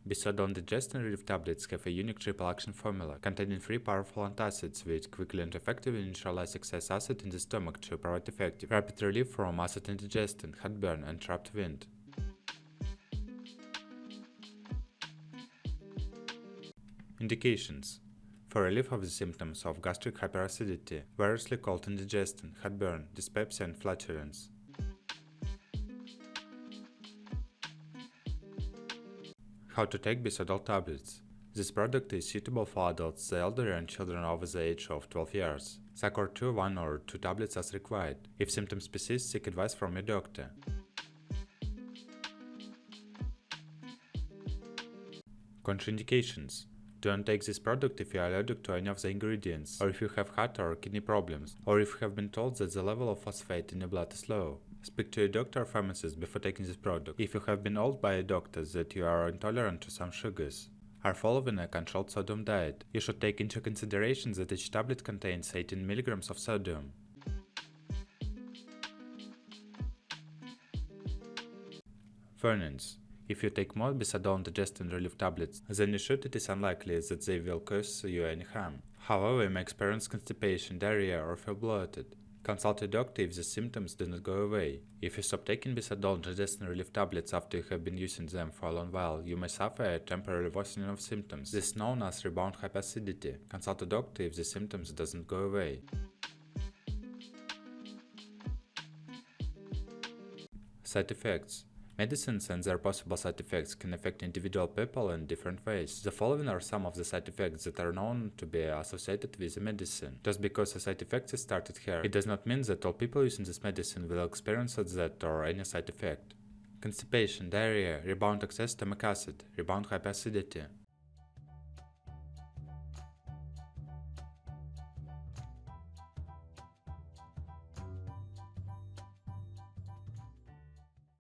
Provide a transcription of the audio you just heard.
Bisodol indigestion relief tablets have a unique triple-action formula containing 3 powerful antacids which quickly and effectively neutralize excess acid in the stomach to provide effective, rapid relief from acid indigestion, heartburn, and trapped wind. Indications: for relief of the symptoms of gastric hyperacidity, variously called indigestion, heartburn, dyspepsia, and flatulence. How to take Bisodol tablets. This product is suitable for adults, the elderly, and children over the age of 12 years. Suck or chew 1 or 2 tablets as required. If symptoms persist, seek advice from your doctor. Contraindications: do not take this product if you are allergic to any of the ingredients, or if you have heart or kidney problems, or if you have been told that the level of phosphate in your blood is low. Speak to your doctor or pharmacist before taking this product if you have been told by a doctor that you are intolerant to some sugars. Are following a controlled sodium diet. You should take into consideration that each tablet contains 18 mg of sodium. Warnings: if you take more Bisodol indigestion relief tablets than you should, it is unlikely that they will cause you any harm. However, you may experience constipation, diarrhea, or feel bloated. Consult your doctor if the symptoms do not go away. If you stop taking Bisodol indigestion relief tablets after you have been using them for a long while, you may suffer a temporary worsening of symptoms. This is known as rebound hyperacidity. Consult a doctor if the symptoms doesn't go away. Side effects: medicines and their possible side effects can affect individual people in different ways. The following are some of the side effects that are known to be associated with the medicine. Just because a side effect is started here, it does not mean that all people using this medicine will experience that or any side effect. Constipation, diarrhea, rebound excess stomach acid, rebound hyperacidity.